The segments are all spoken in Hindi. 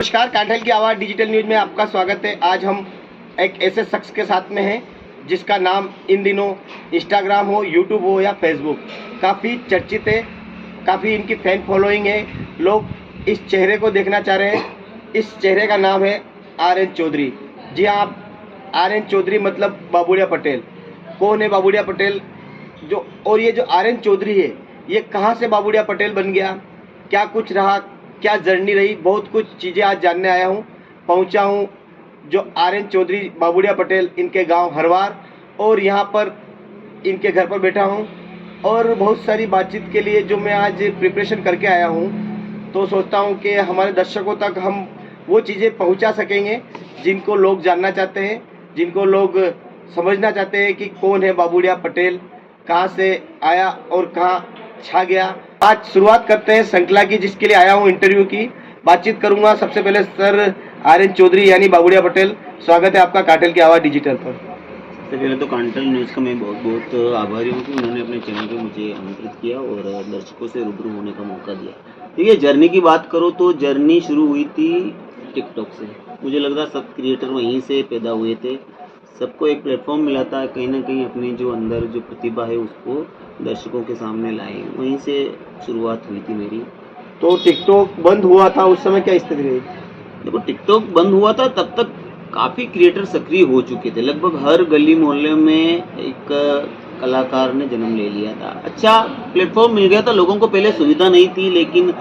नमस्कार, कांठल की आवाज़ डिजिटल न्यूज में आपका स्वागत है। आज हम एक ऐसे शख्स के साथ में हैं जिसका नाम इन दिनों इंस्टाग्राम हो, यूट्यूब हो या फेसबुक काफ़ी चर्चित है, काफ़ी इनकी फैन फॉलोइंग है। लोग इस चेहरे को देखना चाह रहे हैं। इस चेहरे का नाम है आर.एन. चौधरी। जी हाँ, आप आर.एन. चौधरी मतलब बाबूड़िया पटेल। कौन है बाबूड़िया पटेल? और ये जो आर.एन. चौधरी है, ये कहाँ से बाबूड़िया पटेल बन गया, क्या कुछ रहा, क्या जर्नी रही, बहुत कुछ चीज़ें आज जानने आया हूँ। पहुँचा हूँ जो आर.एन. चौधरी बाबूड़िया पटेल इनके गांव हरवार, और यहाँ पर इनके घर पर बैठा हूँ और बहुत सारी बातचीत के लिए जो मैं आज प्रिपरेशन करके आया हूँ। तो सोचता हूँ कि हमारे दर्शकों तक हम वो चीज़ें पहुँचा सकेंगे जिनको लोग जानना चाहते हैं, जिनको लोग समझना चाहते हैं कि कौन है बाबूड़िया पटेल, कहाँ से आया और कहाँ छा गया। आज शुरुआत करते हैं श्रृंखला की, जिसके लिए आया हूँ इंटरव्यू की। बातचीत करूंगा। सबसे पहले सर आर.एन. चौधरी यानी बाबूड़िया पटेल, स्वागत है आपका कांठल की आवाज़ डिजिटल पर। सबसे पहले तो कांठल न्यूज़ का मैं बहुत बहुत आभारी हूँ कि उन्होंने अपने चैनल पे मुझे आमंत्रित किया और दर्शकों से रूबरू होने का मौका दिया। ठीक है, जर्नी की बात करो तो जर्नी शुरू हुई थी टिकटॉक से। मुझे लग रहा सब क्रिएटर वहीं से पैदा हुए थे, सबको एक प्लेटफॉर्म मिला था, कहीं ना कहीं अपने जो अंदर जो प्रतिभा है उसको दर्शकों के सामने लाए, वहीं से शुरुआत हुई थी मेरी। तो टिकटॉक बंद हुआ था उस समय, क्या स्थिति रही? देखो, टिकटॉक बंद हुआ था तब तक काफ़ी क्रिएटर सक्रिय हो चुके थे। लगभग हर गली मोहल्ले में एक कलाकार ने जन्म ले लिया था। अच्छा प्लेटफॉर्म मिल गया था लोगों को। पहले सुविधा नहीं थी, लेकिन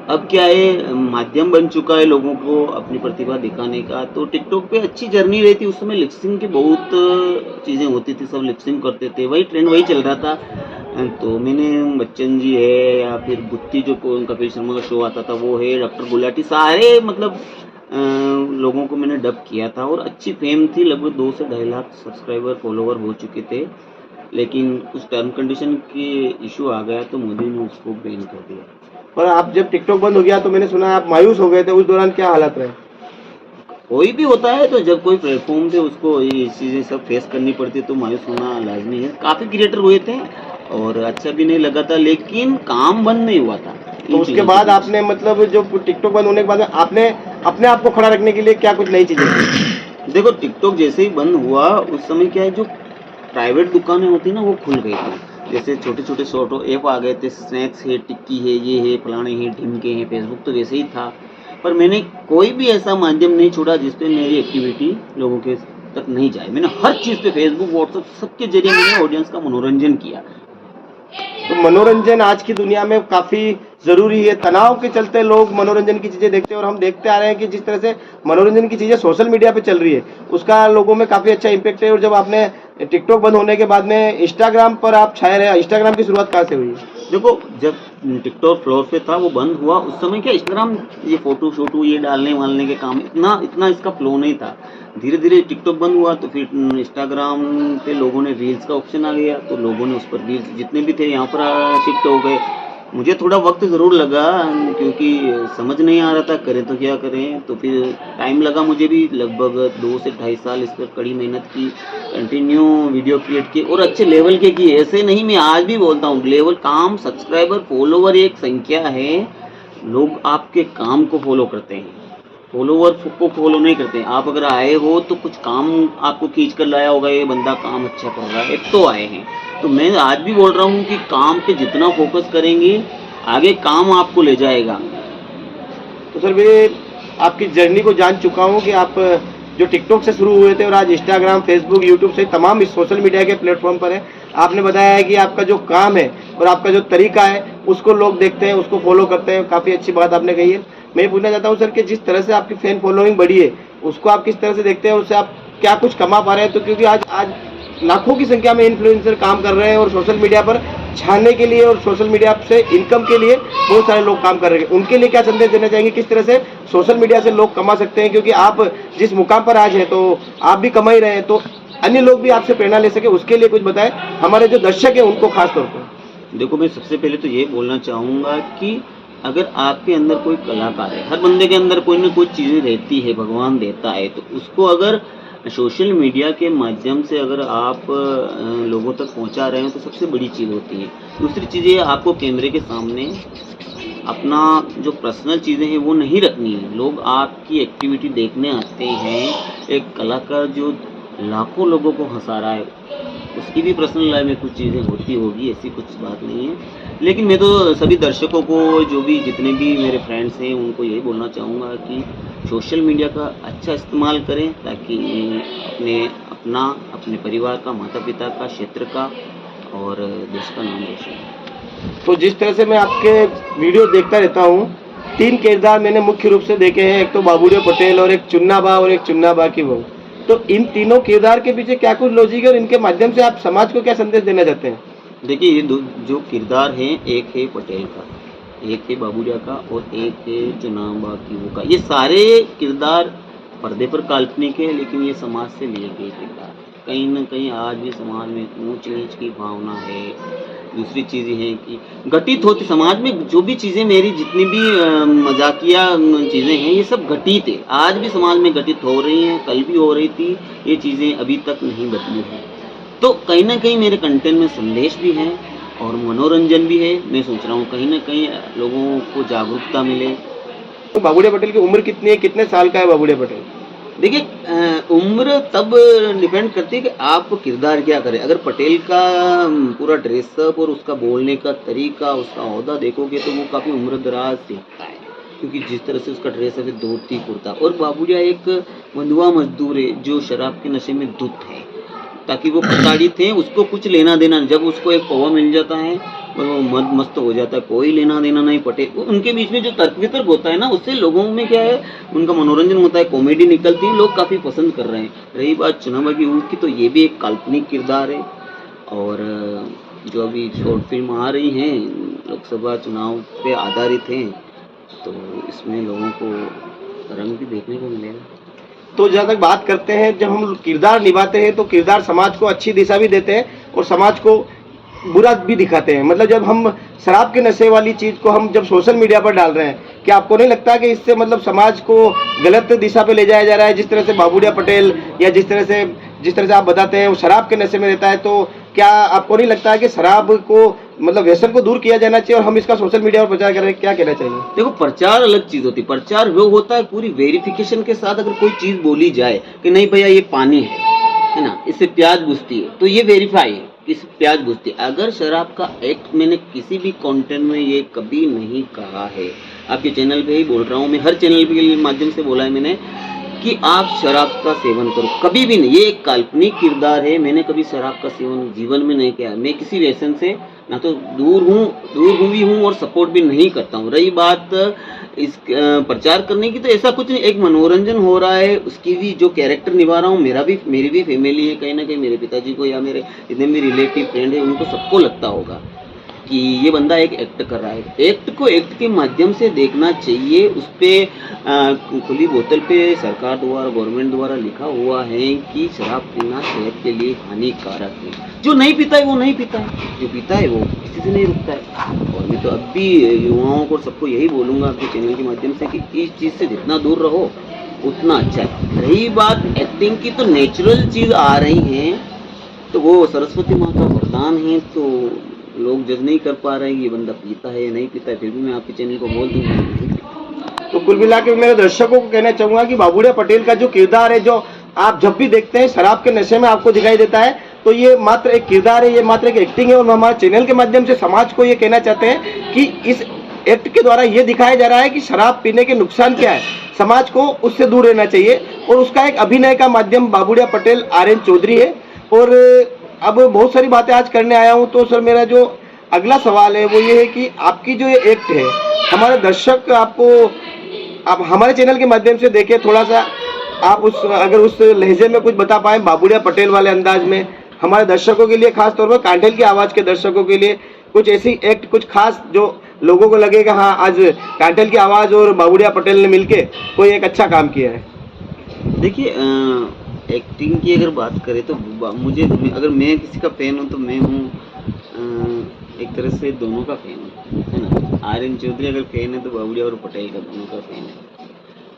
अब क्या है, माध्यम बन चुका है लोगों को अपनी प्रतिभा दिखाने का। तो टिकटॉक पे अच्छी जर्नी रही थी। उस समय लिपसिंग की बहुत चीज़ें होती थी, सब लिपसिंग करते थे, वही ट्रेंड वही चल रहा था। तो मैंने बच्चन जी है, या फिर गुत्ती जो कपिल शर्मा का शो आता था वो है, डॉक्टर गुलाटी, सारे मतलब लोगों को मैंने डब किया था और अच्छी फेम थी। लगभग 2 से 2.5 लाख सब्सक्राइबर फॉलोवर हो चुके थे, लेकिन कुछ टर्म कंडीशन के इशू आ गया तो मोदी ने उसको बैन कर दिया। पर आप जब टिकटॉक बंद हो गया तो मैंने सुना आप मायूस हो गए थे, उस दौरान क्या हालत रहे? कोई भी होता है तो जब कोई प्लेटफॉर्म पे उसको ये चीज़ें सब फेस करनी पड़ती है तो मायूस होना लाजमी है। काफ़ी क्रिएटर हुए थे और अच्छा भी नहीं लगा था, लेकिन काम बंद नहीं हुआ था। तो उसके बाद आपने मतलब जो टिकटॉक बंद होने के बाद आपने अपने आप को खड़ा रखने के लिए क्या कुछ नई चीजें की? देखो, टिकटॉक जैसे ही बंद हुआ उस समय क्या है, जो प्राइवेट दुकानें होती ना वो खुल गई थी। जैसे छोटे छोटे शॉर्ट ऐप आ गए थे, स्नैक्स है, टिक्की है, ये है, फलाने हैं, ढिमके हैं। फेसबुक तो वैसे ही था, पर मैंने कोई भी ऐसा माध्यम नहीं छोड़ा जिसपे मेरी एक्टिविटी लोगों के तक नहीं जाए। मैंने हर चीज़ पे, फेसबुक, व्हाट्सएप, सबके जरिए मैंने ऑडियंस का मनोरंजन किया। तो मनोरंजन आज की दुनिया में काफी जरूरी है। तनाव के चलते लोग मनोरंजन की चीजें देखते हैं, और हम देखते आ रहे हैं कि जिस तरह से मनोरंजन की चीजें सोशल मीडिया पे चल रही है उसका लोगों में काफी अच्छा इम्पैक्ट है। और जब आपने टिकटॉक बंद होने के बाद में इंस्टाग्राम पर आप छाए रहे, इंस्टाग्राम की शुरुआत कहाँ से हुई? देखो, जब टिकटॉक फ्लोर पे था वो बंद हुआ उस समय क्या इंस्टाग्राम ये फोटो शोटो ये डालने वालने के काम इतना इसका फ्लो नहीं था। धीरे धीरे टिकटॉक बंद हुआ तो फिर इंस्टाग्राम पे लोगों ने रील्स का ऑप्शन आ गया, तो लोगों ने उस पर रील्स जितने भी थे यहाँ पर शिफ्ट हो गए। मुझे थोड़ा वक्त ज़रूर लगा क्योंकि समझ नहीं आ रहा था करें तो क्या करें, तो फिर टाइम लगा मुझे भी। लगभग 2 से 2.5 साल इस पर कड़ी मेहनत की, कंटिन्यू वीडियो क्रिएट किए और अच्छे लेवल के किए। ऐसे नहीं, मैं आज भी बोलता हूँ, लेवल काम, सब्सक्राइबर, फॉलोवर एक संख्या है। लोग आपके काम को फॉलो करते हैं, फॉलोवर को फॉलो नहीं करते हैं। आप अगर आए हो तो कुछ काम आपको खींच कर लाया होगा, ये बंदा काम अच्छा कर रहा है तो आए हैं। तो मैं आज भी बोल रहा हूँ कि काम पे जितना फोकस करेंगे आगे काम आपको ले जाएगा। तो सर मैं आपकी जर्नी को जान चुका हूँ कि आप जो टिकटॉक से शुरू हुए थे और आज इंस्टाग्राम, फेसबुक, यूट्यूब से तमाम इस सोशल मीडिया के प्लेटफॉर्म पर है। आपने बताया है कि आपका जो काम है और आपका जो तरीका है उसको लोग देखते हैं, उसको फॉलो करते हैं। काफ़ी अच्छी बात आपने कही है। मैं पूछना चाहता हूँ सर कि जिस तरह से आपकी फैन फॉलोइंग बढ़ी है उसको आप किस तरह से देखते हैं, उससे आप क्या कुछ कमा पा रहे हैं? तो क्योंकि आज लाखों की संख्या में इन्फ्लुएंसर काम कर रहे हैं और सोशल मीडिया पर छाने के लिए और सोशल मीडिया से इनकम के लिए बहुत सारे लोग काम कर रहे हैं। उनके लिए क्या संदेश देना चाहेंगे, किस तरह से सोशल मीडिया से लोग कमा सकते हैं? क्योंकि आप जिस मुकाम पर आज हैं तो आप भी कमा ही रहे हैं, तो अन्य लोग भी आपसे प्रेरणा ले सके उसके लिए कुछ बताएं, हमारे जो दर्शक है उनको खास तौर पर। देखो, मैं सबसे पहले तो ये बोलना चाहूँगा कि अगर आपके अंदर कोई कलाकार है, हर बंदे के अंदर कोई ना कोई चीज़ें रहती है, भगवान देता है, तो उसको अगर सोशल मीडिया के माध्यम से अगर आप लोगों तक पहुंचा रहे हैं तो सबसे बड़ी चीज़ होती है। दूसरी चीज़ ये, आपको कैमरे के सामने अपना जो पर्सनल चीज़ें हैं वो नहीं रखनी है। लोग आपकी एक्टिविटी देखने आते हैं। एक कलाकार जो लाखों लोगों को हँसा रहा है, उसकी भी पर्सनल लाइफ में कुछ चीज़ें होती होगी, ऐसी कुछ बात नहीं है। लेकिन मैं तो सभी दर्शकों को, जो भी जितने भी मेरे फ्रेंड्स हैं, उनको यही बोलना चाहूँगा कि सोशल मीडिया का अच्छा इस्तेमाल करें, ताकि अपने परिवार का, माता-पिता का, क्षेत्र का और देश का नाम रोशन हो। तो जिस तरह से मैं आपके वीडियो देखता रहता हूँ, 3 किरदार मैंने मुख्य रूप से देखे हैं, एक तो बाबूराव पटेल और एक चुन्ना बा और एक चुन्ना बा की बहू। तो इन तीनों किरदार के पीछे क्या कुछ लॉजिक है और इनके माध्यम से आप समाज को क्या संदेश देना चाहते हैं? देखिए, ये जो किरदार हैं, एक है पटेल का, एक है बाबूराव का और एक है चुनाव की वो का। ये सारे किरदार पर्दे पर काल्पनिक है, लेकिन ये समाज से लिए गए किरदार। कहीं न कहीं आज भी समाज में ऊंच नीच की भावना है। दूसरी चीज़ ये है कि घटित होती समाज में जो भी चीज़ें, मेरी जितनी भी मजाकिया चीज़ें हैं, ये सब घटित है। आज भी समाज में घटित हो रही हैं, कल भी हो रही थी। ये चीज़ें अभी तक नहीं बदली हैं। तो कहीं न कहीं मेरे कंटेंट में संदेश भी है और मनोरंजन भी है। मैं सोच रहा हूँ कहीं न कहीं लोगों को जागरूकता मिले। तो बाबूराव पटेल की उम्र कितनी है, कितने साल का है बाबूराव पटेल? देखिए, उम्र तब डिपेंड करती है कि आप किरदार क्या करें। अगर पटेल का पूरा ड्रेसअप और उसका बोलने का तरीका, उसका ओहदा देखोगे तो वो काफ़ी उम्रदराज दिखता है, क्योंकि जिस तरह से उसका ड्रेस है, धोती कुर्ता। और बाबूराव एक बंधुआ मजदूर है जो शराब के नशे में धुत है, ताकि वो प्रताड़ित हैं, उसको कुछ लेना देना। जब उसको एक पौवा मिल जाता है और वो मस्त हो जाता है, कोई लेना देना नहीं पटेल। उनके बीच में जो तर्क वितर्क होता है ना, उससे लोगों में क्या है, उनका मनोरंजन होता है, कॉमेडी निकलती है, लोग काफ़ी पसंद कर रहे हैं। रही बात चुनाव की ऊँट की, तो ये भी एक काल्पनिक किरदार है। और जो अभी शॉर्ट फिल्म आ रही हैं, लोकसभा चुनाव पे आधारित हैं, तो इसमें लोगों को रंग भी देखने को मिलेगा। तो जहाँ तक बात करते हैं, जब हम किरदार निभाते हैं तो किरदार समाज को अच्छी दिशा भी देते हैं और समाज को बुरा भी दिखाते हैं। मतलब जब हम शराब के नशे वाली चीज़ को हम जब सोशल मीडिया पर डाल रहे हैं, क्या आपको नहीं लगता कि इससे मतलब समाज को गलत दिशा पे ले जाया जा रहा है? जिस तरह से बाबूराव पटेल या जिस तरह से आप बताते हैं वो शराब के नशे में रहता है, तो क्या आपको नहीं लगता है कि शराब को मतलब व्यसन को दूर किया जाना चाहिए और हम इसका सोशल मीडिया पर प्रचार करें? क्या कहना चाहिए? देखो, प्रचार अलग चीज होती है। प्रचार वो होता है पूरी वेरिफिकेशन के साथ। अगर कोई चीज बोली जाए कि नहीं भैया ये पानी है ना, इससे प्याज बुझती है, तो ये वेरीफाई है कि इससे प्याज बुझती है। अगर शराब का एक्ट मैंने किसी भी कंटेंट में ये कभी नहीं कहा है, आपके चैनल पे ही बोल रहा हूँ मैं, हर चैनल के माध्यम से बोला है मैंने कि आप शराब का सेवन करो, कभी भी नहीं। ये एक काल्पनिक किरदार है। मैंने कभी शराब का सेवन जीवन में नहीं किया। मैं किसी व्यसन से ना तो दूर भी हूँ और सपोर्ट भी नहीं करता हूँ। रही बात इस प्रचार करने की, तो ऐसा कुछ नहीं, एक मनोरंजन हो रहा है। उसकी भी जो कैरेक्टर निभा रहा हूँ, मेरी भी फैमिली है, कहीं ना कहीं मेरे पिताजी को या मेरे जितने भी रिलेटिव फ्रेंड है, उनको सबको लगता होगा कि ये बंदा एक एक्ट कर रहा है। एक्ट को एक्ट के माध्यम से देखना चाहिए। उस पर खुली बोतल पे सरकार द्वारा, गवर्नमेंट द्वारा लिखा हुआ है कि शराब पीना सेहत के लिए हानिकारक है। जो नहीं पीता है वो नहीं पीता है, जो पीता है वो किसी से नहीं रुकता है। और मैं तो अब भी युवाओं को, सबको यही बोलूँगा आपके चैनल के माध्यम से कि इस चीज़ से जितना दूर रहो उतना अच्छा है। रही बात एक्टिंग की, तो नेचुरल चीज़ आ रही हैं, तो वो सरस्वती माँ का वरदान है। तो लोग जज नहीं कर पा रहे हैं कि ये बंदा पीता है या नहीं पीता है, फिर भी मैं आपके चैनल को बोल दूंगा। तो कुल मिला के मेरे दर्शकों को कहना चाहूंगा कि बाबूराव पटेल का जो किरदार है, जो आप जब भी देखते हैं शराब के नशे में आपको दिखाई देता है, तो ये मात्र एक किरदार है, ये मात्र एक एक्टिंग है। और हम हमारे चैनल के माध्यम से समाज को ये कहना चाहते हैं कि इस एक्ट के द्वारा ये दिखाया जा रहा है कि शराब पीने के नुकसान क्या है, समाज को उससे दूर रहना चाहिए। और उसका एक अभिनय का माध्यम बाबूराव पटेल आर्यन चौधरी है। और अब बहुत सारी बातें आज करने आया हूँ, तो सर मेरा जो अगला सवाल है वो ये है कि आपकी जो ये एक्ट है, हमारे दर्शक आपको, आप हमारे चैनल के माध्यम से देखें, थोड़ा सा आप अगर उस लहजे में कुछ बता पाएँ बाबूराव पटेल वाले अंदाज में, हमारे दर्शकों के लिए, खास तौर पर कांठल की आवाज़ के दर्शकों के लिए कुछ ऐसी एक्ट, कुछ खास जो लोगों को लगेगा हाँ आज कांठल की आवाज़ और बाबूराव पटेल ने मिलके कोई एक अच्छा काम किया है। देखिए, एक्टिंग की अगर बात करें तो मुझे, अगर मैं किसी का फैन हूँ तो मैं हूँ एक तरह से दोनों का फैन हूँ, है ना। आर्यन चौधरी अगर फैन है तो बाबूराव और पटेल का दोनों का फैन है।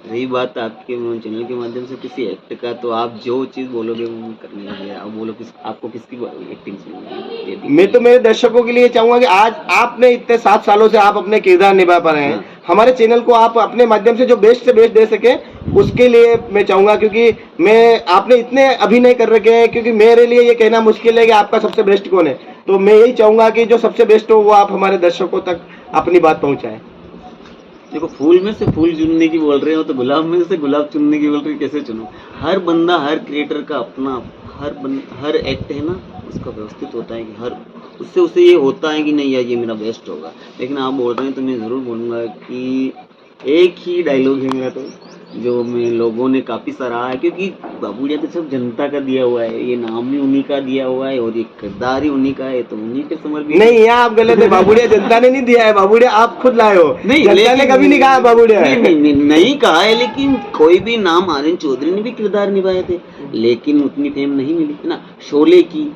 रही बात आपके चैनल के माध्यम से किसी एक्ट का, तो आप जो चीज़ बोलोगे वो करने लगे। आप बोलो आपको किसकी एक्टिंग सुननी मैं तो मेरे दर्शकों के लिए चाहूंगा कि आज आपने इतने 7 सालों से आप अपने किरदार निभा पा रहे हैं, हाँ। हमारे चैनल को आप अपने माध्यम से जो बेस्ट से बेस्ट दे सके उसके लिए मैं चाहूंगा, क्योंकि मैं आपने इतने अभिनय कर रखे हैं, क्योंकि मेरे लिए ये कहना मुश्किल है कि आपका सबसे बेस्ट कौन है। तो मैं यही चाहूंगा कि जो सबसे बेस्ट हो वो आप हमारे दर्शकों तक अपनी बात पहुंचाएं। देखो, फूल में से फूल चुनने की बोल रहे हो तो गुलाब में से गुलाब चुनने की बोल रहे हो, कैसे चुनो? हर बंदा, हर क्रिएटर का अपना हर एक्ट है ना, उसका व्यवस्थित होता है कि हर उससे उसे ये होता है कि नहीं यार ये मेरा बेस्ट होगा। लेकिन आप बोल रहे हैं तो मैं ज़रूर बोलूँगा कि एक ही डायलॉग है मेरा, तो जो मैं लोगों ने काफ़ी सराहा है, क्योंकि बाबूड़िया तो सब जनता का दिया हुआ है, ये नाम भी उन्हीं का दिया हुआ है और ये किरदार ही उन्हीं का है, तो उन्हीं के समर्पित। नहीं, यहाँ आप गलत है। बाबूड़िया जनता ने नहीं दिया है, बाबूड़िया आप खुद लाए हो। नहीं, जनता ने कभी नहीं कहा बाबूड़िया है। नहीं कहा है, लेकिन कोई भी नाम, आर्यन चौधरी ने भी किरदार निभाए थे, लेकिन उतनी फेम नहीं मिली है ना। शोले की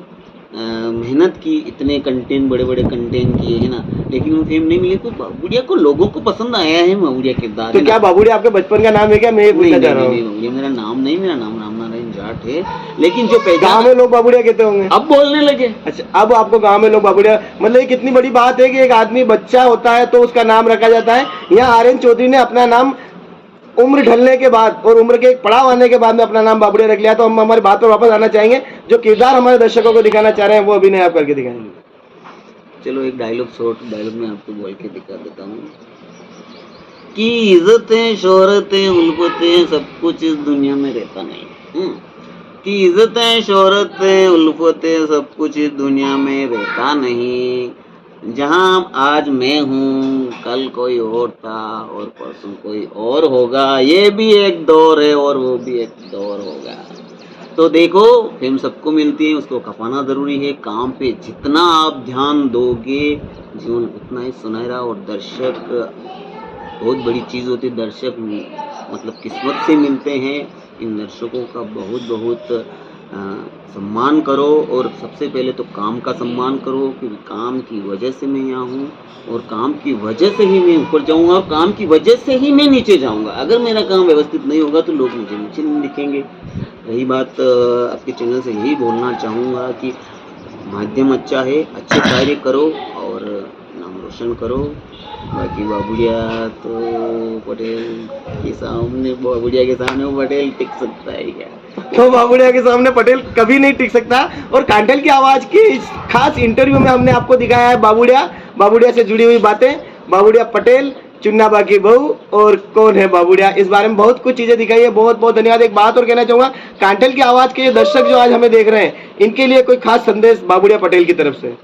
मेहनत की, इतने कंटेंट, बड़े बड़े कंटेंट किए है ना, लेकिन वो फेम नहीं मिली। तो बाबूड़िया को लोगों को पसंद आया है बाबूड़िया किरदार। तो क्या बाबूड़िया आपके बचपन का नाम है क्या? मैं ये पूछना चाह रहा हूँ। बाबूड़िया मेरा नाम नहीं, मेरा नाम रामनारायण जाट है, लेकिन जो गाँव में लोग बाबूड़िया कहते होंगे, अब बोलने लगे। अच्छा, अब आपको गांव में लोग बाबूड़िया, मतलब ये कितनी बड़ी बात है कि एक आदमी बच्चा होता है तो उसका नाम रखा जाता है। यहाँ आर्यन चौधरी ने अपना नाम उम्र ढलने के बाद और उम्र के एक पड़ाव आने के बाद में अपना नाम बाबूड़िया रख लिया। तो हम हमारी बात पर वापस आना चाहेंगे, जो किरदार हमारे दर्शकों को दिखाना चाह रहे हैं वो अभिनय आप करके दिखाएंगे। चलो एक डायलॉग, शॉर्ट डायलॉग में आपको बोल के दिखा देता हूँ कि इज्जतें, शोहरतें, उल्फतें, सब कुछ इस दुनिया में रहता नहीं। कि इज्जतें, शोहरतें, उल्फतें, सब कुछ इस दुनिया में रहता नहीं। जहाँ आज मैं हूँ, कल कोई और था और परसों कोई और होगा। ये भी एक दौर है और वो भी एक दौर होगा। तो देखो, फेम सबको मिलती है, उसको खपाना ज़रूरी है। काम पे जितना आप ध्यान दोगे, जीवन उतना ही सुनहरा। और दर्शक बहुत बड़ी चीज़ होती है। दर्शक मतलब किस्मत से मिलते हैं। इन दर्शकों का बहुत बहुत सम्मान करो, और सबसे पहले तो काम का सम्मान करो, क्योंकि काम की वजह से मैं यहाँ हूँ और काम की वजह से ही मैं ऊपर जाऊँगा और काम की वजह से ही मैं नीचे जाऊँगा। अगर मेरा काम व्यवस्थित नहीं होगा तो लोग मुझे नीचे नहीं दिखेंगे। रही बात, आपके चैनल से यही बोलना चाहूँगा कि माध्यम अच्छा है, अच्छे कार्य करो और नाम रोशन करो। बाकी बाबूड़िया तो पटेल के सामने, बाबूड़िया के सामने वो पटेल टिक सकता है क्या? तो बाबूड़िया के सामने पटेल कभी नहीं टिक सकता। और कांटेल की आवाज की इस खास इंटरव्यू में हमने आपको दिखाया है बाबूड़िया से जुड़ी हुई बातें, बाबूड़िया पटेल, चुन्ना बाकी बहू और कौन है बाबूड़िया, इस बारे में बहुत कुछ चीजें दिखाई है। बहुत बहुत धन्यवाद। एक बात और कहना चाहूंगा, कांटेल की आवाज के दर्शक जो आज हमें देख रहे हैं, इनके लिए कोई खास संदेश बाबूड़िया पटेल की तरफ से,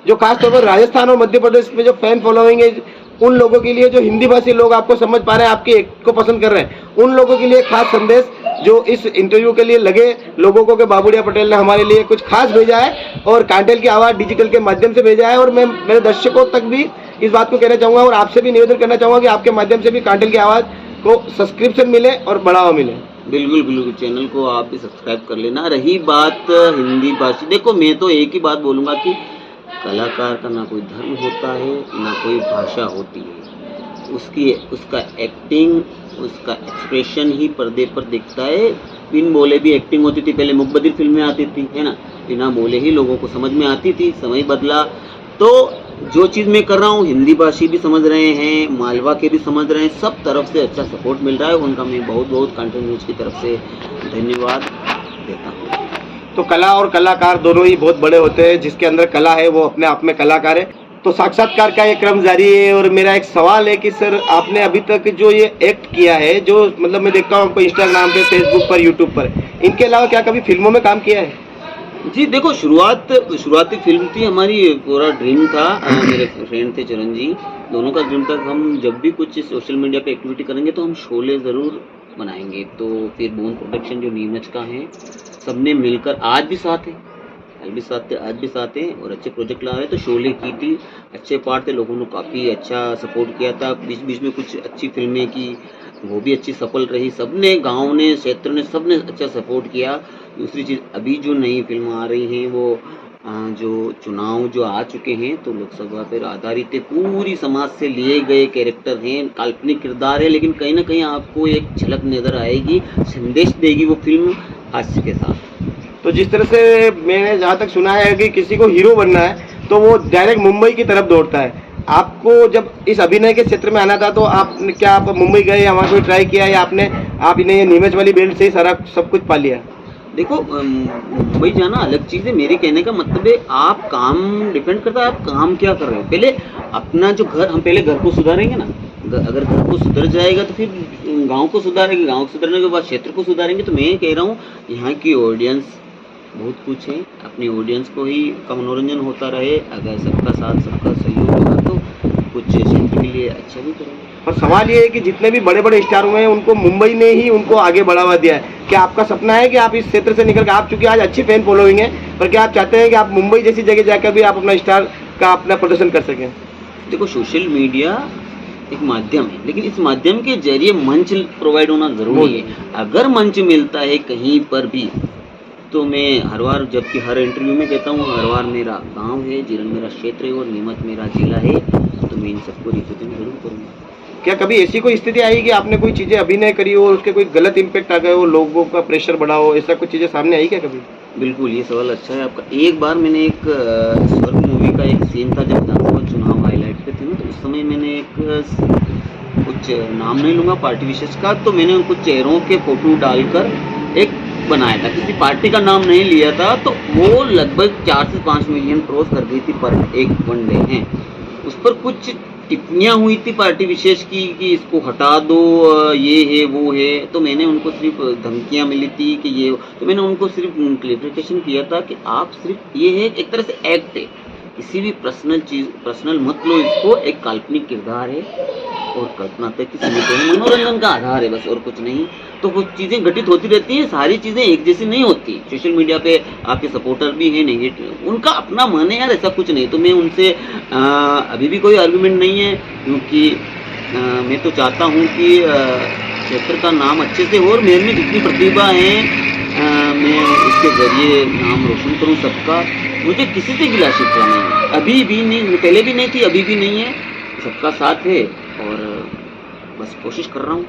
जो खासतौर पर राजस्थान और मध्य प्रदेश में जो फैन फॉलोइंग है, उन लोगों के लिए, जो हिंदी भाषी लोग आपको समझ पा रहे हैं, आपके एक्ट को पसंद कर रहे हैं, उन लोगों के लिए खास संदेश जो इस इंटरव्यू के लिए लगे लोगों को, कि बाबूड़िया पटेल ने हमारे लिए कुछ खास भेजा है और कांटेल की आवाज़ डिजिटल के माध्यम से भेजा है। और मैं मेरे दर्शकों तक भी इस बात को कहना चाहूँगा और आपसे भी निवेदन करना चाहूँगा कि आपके माध्यम से भी कांटेल की आवाज़ को सब्सक्रिप्शन मिले और बढ़ावा मिले। बिल्कुल बिल्कुल, चैनल को आप भी सब्सक्राइब कर लेना। रही बात हिंदी भाषी, देखो मैं तो एक ही बात बोलूँगा कि कलाकार का ना कोई धर्म होता है, ना कोई भाषा होती है। उसका एक्टिंग, उसका एक्सप्रेशन ही पर्दे पर दिखता है। बिन बोले भी एक्टिंग होती थी, पहले मुकबदिर फिल्में आती थी, है ना, बिना बोले ही लोगों को समझ में आती थी। समय बदला तो जो चीज़ मैं कर रहा हूँ, हिंदी भाषी भी समझ रहे हैं, मालवा के भी समझ रहे हैं, सब तरफ से अच्छा सपोर्ट मिल रहा है। उनका मैं बहुत बहुत कांटेल न्यूज़ की तरफ से धन्यवाद देता हूँ। तो कला और कलाकार दोनों ही बहुत बड़े होते हैं। जिसके अंदर कला है वो अपने आप में कलाकार है। तो साक्षात्कार का ये क्रम जारी है और मेरा एक सवाल है कि सर, आपने अभी तक जो ये एक्ट किया है, जो मतलब मैं देखता हूँ आपको इंस्टाग्राम पे, फेसबुक पर, यूट्यूब पर, इनके अलावा क्या कभी फिल्मों में काम किया है? जी देखो, शुरुआती फिल्म थी हमारी, पूरा ड्रीम था। मेरे फ्रेंड थे चरण जी, दोनों का ड्रीम था कि हम जब भी कुछ सोशल मीडिया पे एक्टिविटी करेंगे तो हम शोले ज़रूर बनाएंगे। तो फिर बोन प्रोडक्शन जो नीमच का है, सबने मिलकर आज भी साथ हैं, आज भी साथ हैं और अच्छे प्रोजेक्ट ला रहे हैं। तो शोले की थी, अच्छे पार्ट थे, लोगों ने काफ़ी अच्छा सपोर्ट किया था। बीच बीच में कुछ अच्छी फिल्में की, वो भी अच्छी सफल रही। सबने, गांव ने, क्षेत्र ने, सबने अच्छा सपोर्ट किया। दूसरी चीज़, अभी जो नई फिल्म आ रही हैं वो जो चुनाव जो आ चुके हैं तो लोकसभा पर आधारित है, पूरी समाज से लिए गए कैरेक्टर हैं, काल्पनिक किरदार है, लेकिन कहीं ना कहीं आपको एक झलक नज़र आएगी, संदेश देगी वो फिल्म हास्य के साथ। तो जिस तरह से मैंने जहाँ तक सुना है कि किसी को हीरो बनना है तो वो डायरेक्ट मुंबई की तरफ दौड़ता है। आपको जब इस अभिनय के क्षेत्र में आना था तो आप मुंबई गए या वहाँ कोई ट्राई किया या आपने ये नीमच वाली बेल्ट से ही सारा सब कुछ पा लिया? देखो मुंबई जाना अलग चीज़ है। मेरे कहने का मतलब है आप काम डिपेंड करता है आप काम क्या कर रहे हो। पहले अपना जो घर, हम पहले घर को सुधारेंगे ना, अगर घर को सुधर जाएगा तो फिर गांव को सुधारेंगे, गांव को सुधरने के बाद क्षेत्र को सुधारेंगे। तो मैं कह रहा हूँ यहाँ की ऑडियंस बहुत कुछ है, अपनी ऑडियंस को ही का मनोरंजन होता रहे, अगर सबका साथ सबका सहयोग होगा तो कुछ क्षेत्र के लिए अच्छा भी करेंगे। और सवाल ये है कि जितने भी बड़े बड़े स्टार हुए हैं उनको मुंबई ने ही उनको आगे बढ़ावा दिया है। क्या आपका सपना है कि आप इस क्षेत्र से निकल कर, आप चूंकि आज अच्छी फैन फॉलोइंग है, पर क्या आप चाहते हैं कि आप मुंबई जैसी जगह जाकर भी आप अपना स्टार का अपना प्रदर्शन कर सकें? देखो सोशल मीडिया एक माध्यम है, लेकिन इस माध्यम के जरिए मंच प्रोवाइड होना जरूरी है। अगर मंच मिलता है कहीं पर भी तो मैं हर बार, जबकि हर इंटरव्यू में कहता हूँ, हर बार मेरा गांव है, जीरन मेरा क्षेत्र है और नीमच मेरा जिला है, तो मैं इन सबको रिप्रेजेंट जरूर करूँगा। क्या कभी ऐसी कोई स्थिति आई कि आपने कोई चीज़ें अभिनय करी हो, उसके कोई गलत इम्पैक्ट आ गए हो, लोगों का प्रेशर बढ़ा हो, ऐसा कुछ चीज़ें सामने आई क्या कभी? बिल्कुल, ये सवाल अच्छा है आपका। एक बार मैंने एक स्वर्ग मूवी का एक सीन था जब विधानसभा चुनाव हाईलाइट पे थे ना, तो उस समय मैंने एक कुछ नाम नहीं लूँगा पार्टी विशेष का, तो मैंने उन कुछ चेहरों के फोटो डालकर एक बनाया था, किसी पार्टी का नाम नहीं लिया था, तो वो लगभग 4 से 5 मिलियन क्रॉस कर गई थी पर एक वन डे है। उस पर कुछ टिप्पणियाँ हुई थी पार्टी विशेष की कि इसको हटा दो, ये है वो है, तो मैंने उनको सिर्फ धमकियाँ मिली थी कि ये, तो मैंने उनको सिर्फ क्लैरिफिकेशन किया था कि आप सिर्फ ये है एक तरह से एक्ट है, किसी भी पर्सनल मत लो इसको, एक काल्पनिक किरदार है और कल्पना तक की सीमित है, मनोरंजन का आधार है बस और कुछ नहीं। तो वो चीज़ें घटित होती रहती हैं, सारी चीज़ें एक जैसी नहीं होती। सोशल मीडिया पे आपके सपोर्टर भी हैं नेगेटिव, उनका अपना मन है यार, ऐसा कुछ नहीं। तो मैं उनसे अभी भी कोई आर्गुमेंट नहीं है, क्योंकि मैं तो चाहता हूँ कि क्षेत्र का नाम अच्छे से हो और मेरे में जितनी प्रतिभा है मैं इसके जरिए नाम रोशन करूँ सबका। मुझे किसी से गिला शिकवा नहीं है, अभी भी नहीं, पहले भी नहीं थी, अभी भी नहीं है, सबका साथ है और बस कोशिश कर रहा हूँ।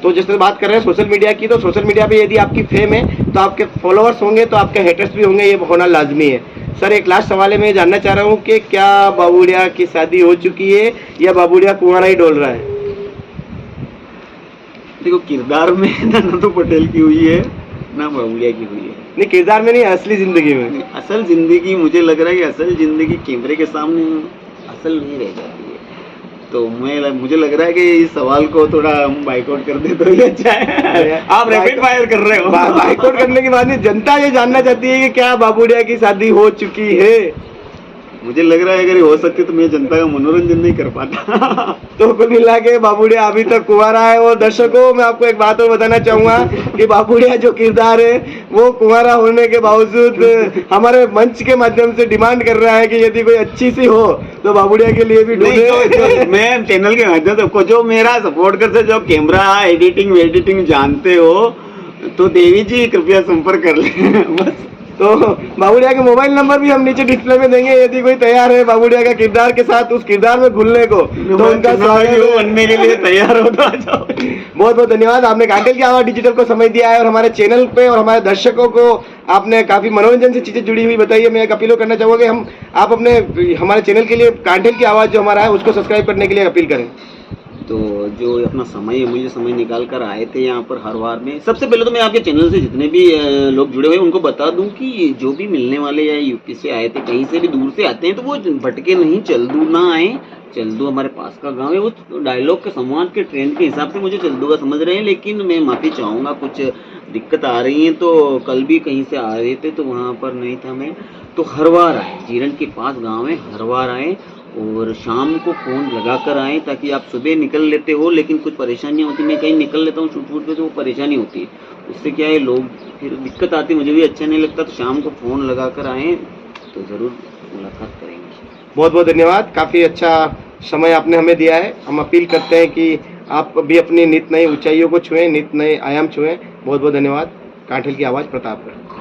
तो जिस तरह बात कर रहे हैं सोशल मीडिया की, तो सोशल मीडिया पे यदि आपकी फेम है तो आपके फॉलोअर्स होंगे तो आपके हेटर्स भी होंगे, ये होना लाजमी है। सर एक लास्ट सवाल है, मैं जानना चाह रहा हूँ कि क्या बाबूड़िया की शादी हो चुकी है या बाबूड़िया कुंवारा ही डोल रहा है? देखो किरदार में नंदू पटेल की हुई है ना बाबूड़िया की हुई है। नहीं किरदार में नहीं, असली जिंदगी में। असल जिंदगी मुझे लग रहा है कि असल जिंदगी कैमरे के सामने असल नहीं रह जाती है। तो मुझे लग रहा है कि इस सवाल को थोड़ा हम बाइकआउट कर दे तो ये अच्छा है। आप रैपिड फायर कर रहे हो। बाइकआउट करने के बाद में जनता ये जानना चाहती है कि क्या बाबूड़िया की शादी हो चुकी है? मुझे लग रहा है अगर हो सकती तो मैं जनता का मनोरंजन नहीं कर पाता। तो कुल मिला के बाबूड़िया अभी तक कुंवारा है। और दर्शकों मैं आपको एक बात और बताना चाहूंगा कि बाबूड़िया जो किरदार है वो कुंवारा होने के बावजूद हमारे मंच के माध्यम से डिमांड कर रहा है कि यदि कोई अच्छी सी हो तो बाबूड़िया के लिए भी ढूंढे। मैं चैनल के माध्यम से जो मेरा सपोर्ट करते, जो कैमरा एडिटिंग जानते हो, तो देवी जी कृपया संपर्क कर ले बस। तो बाबूड़िया के मोबाइल नंबर भी हम नीचे डिस्प्ले में देंगे, यदि कोई तैयार है बाबूड़िया का किरदार के साथ उस किरदार में घुलने को तो उनका स्वागत बनने के लिए तैयार हो तो आ जाओ। बहुत बहुत धन्यवाद, आपने कांटेल की आवाज डिजिटल को समय दिया है और हमारे चैनल पे और हमारे दर्शकों को आपने काफी मनोरंजन से चीजें जुड़ी हुई बताई है। मैं एक अपील करना चाहूँगा कि आप अपने हमारे चैनल के लिए कांटेल की आवाज जो हमारा है उसको सब्सक्राइब करने के लिए अपील करें। तो जो अपना समय अमूल्य समय निकाल कर आए थे यहाँ पर हर बार में, सबसे पहले तो मैं आपके चैनल से जितने भी लोग जुड़े हुए हैं उनको बता दूं कि जो भी मिलने वाले या यूपी से आए थे, कहीं से भी दूर से आते हैं, तो वो भटके नहीं, चलदू ना आए। चलदू हमारे पास का गांव है। वो डायलॉग के संवाद के ट्रेंड के हिसाब से मुझे चलदू का समझ रहे हैं, लेकिन मैं माफ़ी चाहूँगा, कुछ दिक्कत आ रही है। तो कल भी कहीं से आ रहे थे तो वहाँ पर नहीं था मैं, तो हर बार आए, जीरन के पास गाँव है, हर बार आए और शाम को फ़ोन लगा कर आएँ, ताकि आप सुबह निकल लेते हो लेकिन कुछ परेशानियाँ होती, मैं कहीं निकल लेता हूँ शूट पे तो वो परेशानी होती है, उससे क्या है लोग फिर दिक्कत आती, मुझे भी अच्छा नहीं लगता। तो शाम को फ़ोन लगा कर आएँ तो ज़रूर मुलाकात करेंगे। बहुत बहुत धन्यवाद, काफ़ी अच्छा समय आपने हमें दिया है। हम अपील करते हैं कि आप भी अपनी नित नई ऊंचाइयों को छुएं, नित नए आयाम छुएं। बहुत बहुत धन्यवाद। कांटेल की आवाज़ प्रतापगढ़।